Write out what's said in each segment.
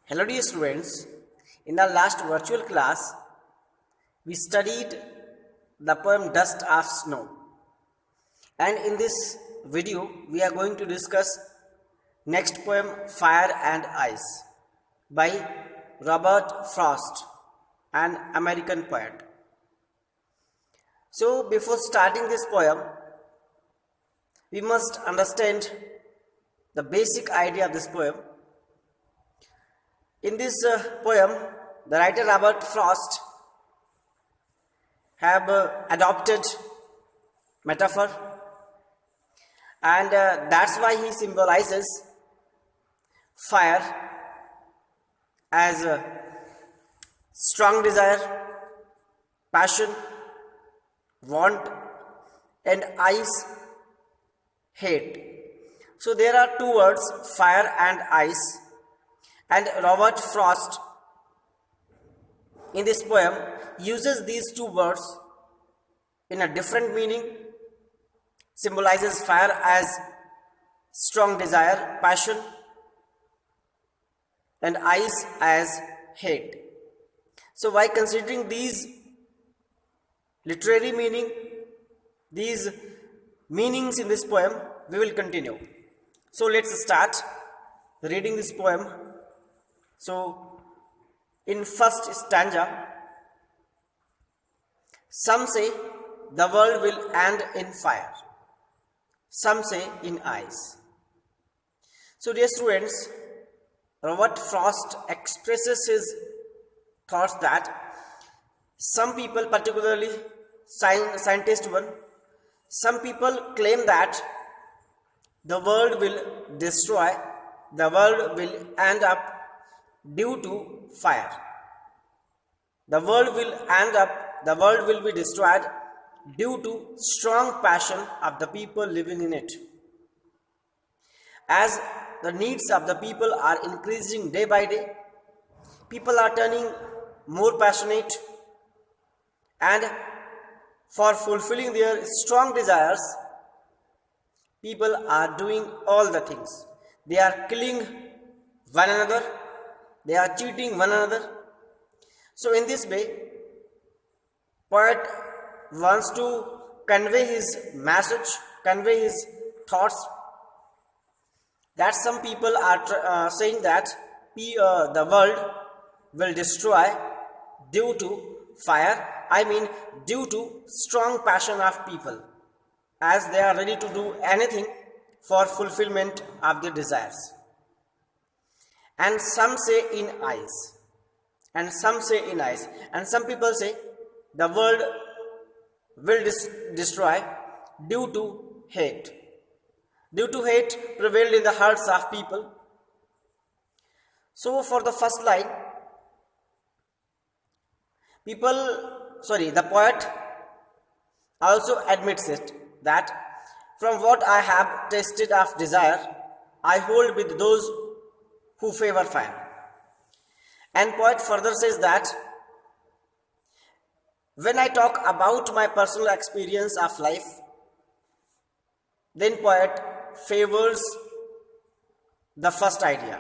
Hello dear students, in our last virtual class, we studied the poem Dust of Snow, and in this video, we are going to discuss next poem Fire and Ice by Robert Frost, an American poet. So before starting this poem, we must understand the basic idea of this poem. In this poem, the writer Robert Frost have adopted metaphor, and that's why he symbolizes fire as a strong desire, passion, want, and ice, hate. So there are two words, fire and ice, and Robert Frost in this poem uses these two words in a different meaning, symbolizes fire as strong desire, passion, and ice as hate. So by considering these literary meaning, these meanings in this poem, we will continue. So let's start reading this poem. So in first stanza, some say the world will end in fire, some say in ice. So dear students, Robert Frost expresses his thoughts that some people, particularly scientist one, some people claim that the world will destroy, the world will end up due to fire. The world will be destroyed due to strong passion of the people living in it. As the needs of the people are increasing day by day, people are turning more passionate, and for fulfilling their strong desires, people are doing all the things. They are killing one another, they are cheating one another. So in this way, poet wants to convey his message, convey his thoughts, that some people are saying that the world will destroy due to fire, due to strong passion of people, as they are ready to do anything for fulfillment of their desires. And some say in ice, and some say in ice, and some people say the world will destroy due to hate. Due to hate prevailed in the hearts of people. So for the first line, the poet also admits it, that from what I have tasted of desire, I hold with those who favor fire. And poet further says that when I talk about my personal experience of life, then poet favors the first idea.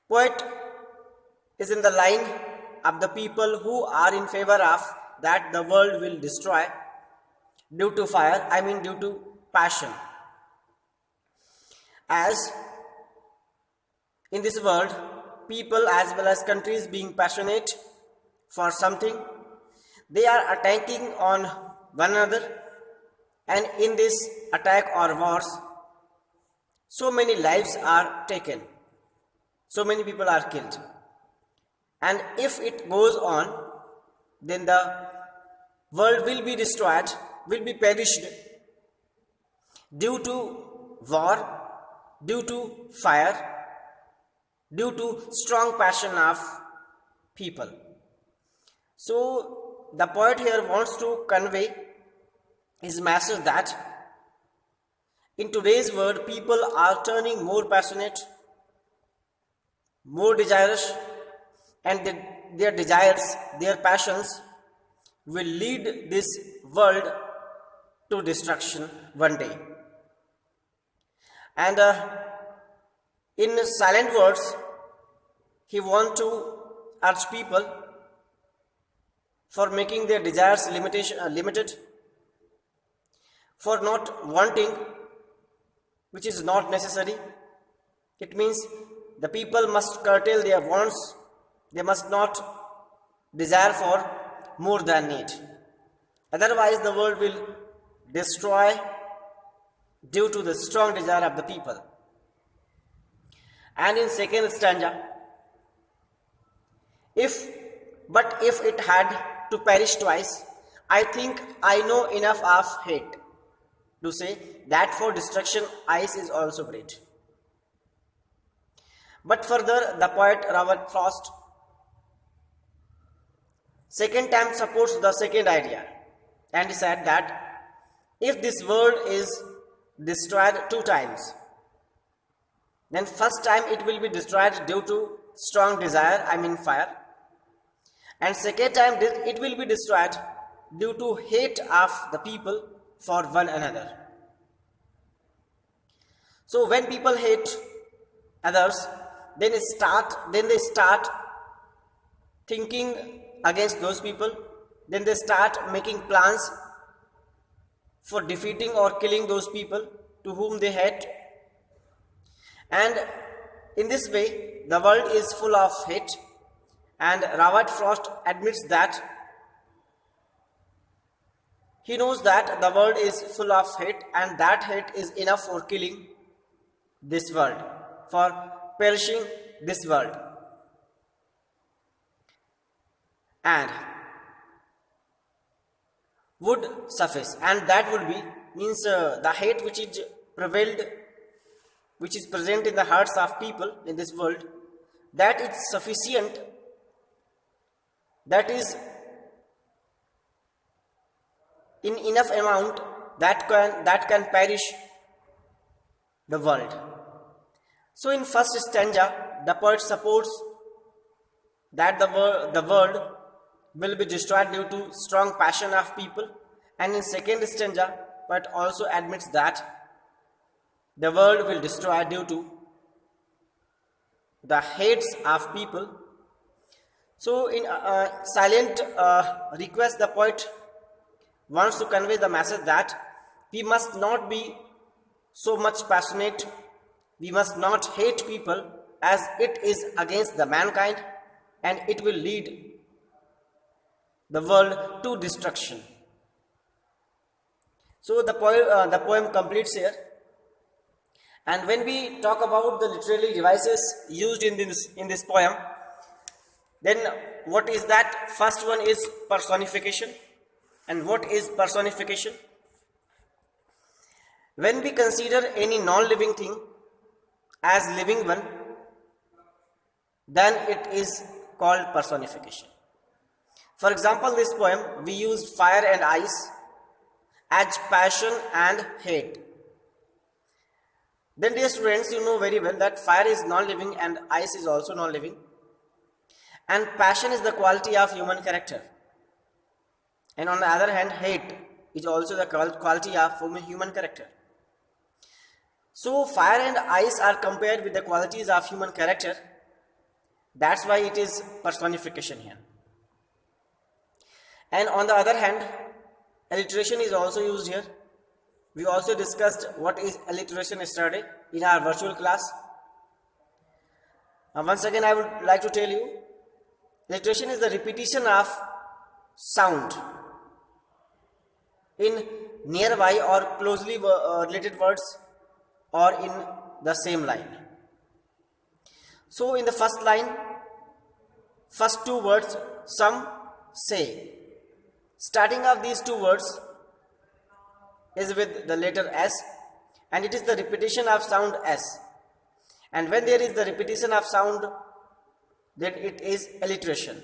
Poet is in the line of the people who are in favor of that the world will destroy due to fire, due to passion. As in this world, people as well as countries being passionate for something, they are attacking on one another, and in this attack or wars, so many lives are taken, so many people are killed. And if it goes on, then the world will be destroyed, will be perished due to war, due to fire, due to strong passion of people. So the poet here wants to convey his message that in today's world, people are turning more passionate, more desirous, and their desires, their passions will lead this world to destruction one day. And in silent words, he want to urge people for making their desires limited, for not wanting which is not necessary. It means the people must curtail their wants, they must not desire for more than need. Otherwise, the world will destroy due to the strong desire of the people. And in second stanza, if it had to perish twice, I think I know enough of hate to say that for destruction ice is also bread. But further, the poet Robert Frost second time supports the second idea, and he said that if this world is destroyed two times, then first time it will be destroyed due to strong desire, I mean fire, and second time it will be destroyed due to hate of the people for one another. So when people hate others, then they start thinking against those people, then they start making plans for defeating or killing those people to whom they hate. And in this way, the world is full of hate, and Robert Frost admits that he knows that the world is full of hate, and that hate is enough for killing this world, for perishing this world. And would suffice, and that would be means the hate which is prevailed, which is present in the hearts of people in this world, that is sufficient, that is in enough amount that can perish the world. So in first stanza, the poet supports that the world will be destroyed due to strong passion of people, and in second stanza, poet also admits that the world will destroy due to the hates of people. So in silent request, the poet wants to convey the message that we must not be so much passionate, we must not hate people, as it is against the mankind and it will lead the world to destruction. So the poem completes here. And when we talk about the literary devices used in this poem, then what is that? First one is personification. And what is personification? When we consider any non-living thing as living one, then it is called personification. For example, this poem, we used fire and ice as passion and hate. Then dear students, you know very well that fire is non-living and ice is also non-living. And passion is the quality of human character. And on the other hand, hate is also the quality of human character. So fire and ice are compared with the qualities of human character. That's why it is personification here. And on the other hand, alliteration is also used here. We also discussed what is alliteration yesterday in our virtual class. Once again, I would like to tell you, alliteration is the repetition of sound in nearby or closely related words or in the same line. So in the first line, first two words, some, say. Starting of these two words is with the letter S, and it is the repetition of sound S. And when there is the repetition of sound, then it is alliteration.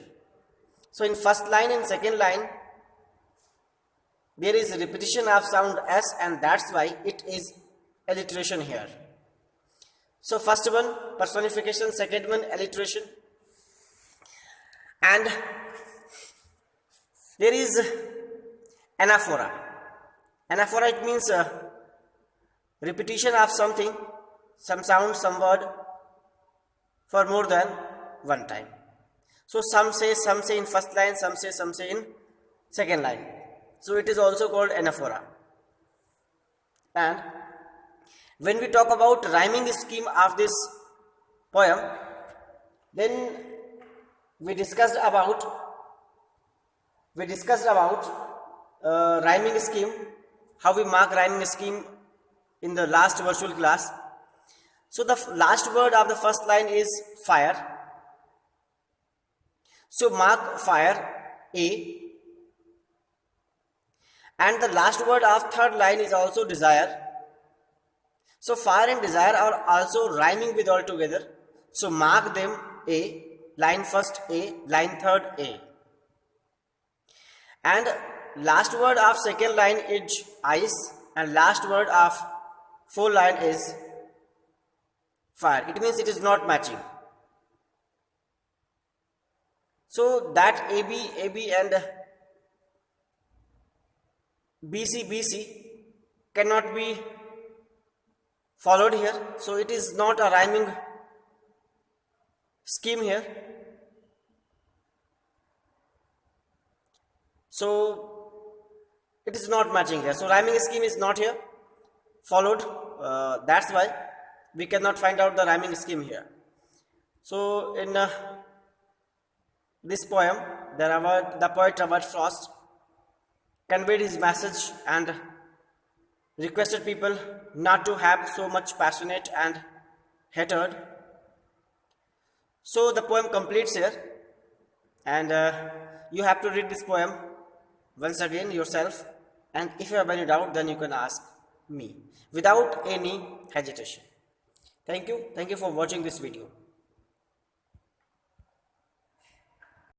So in first line and second line, there is a repetition of sound S, and that's why it is alliteration here. So first one, personification, second one, alliteration. And there is anaphora. Anaphora, it means repetition of something, some sound, some word for more than one time. So some say in first line, some say in second line. So it is also called anaphora. And when we talk about rhyming scheme of this poem, then we discussed about rhyming scheme, how we mark rhyming scheme in the last virtual class. So the last word of the first line is fire. So mark fire A. And the last word of third line is also desire. So fire and desire are also rhyming with all together. So mark them A, line first A, line third A. And last word of second line is ice, and last word of fourth line is fire. It means it is not matching. So that AB and BC cannot be followed here. So it is not a rhyming scheme here. So it is not matching here. So rhyming scheme is not here followed. That's why we cannot find out the rhyming scheme here. So in this poem, the poet Robert Frost conveyed his message and requested people not to have so much passionate and hatred. So the poem completes here, and you have to read this poem once again yourself, and if you have any doubt, then you can ask me without any hesitation. Thank you for watching this video.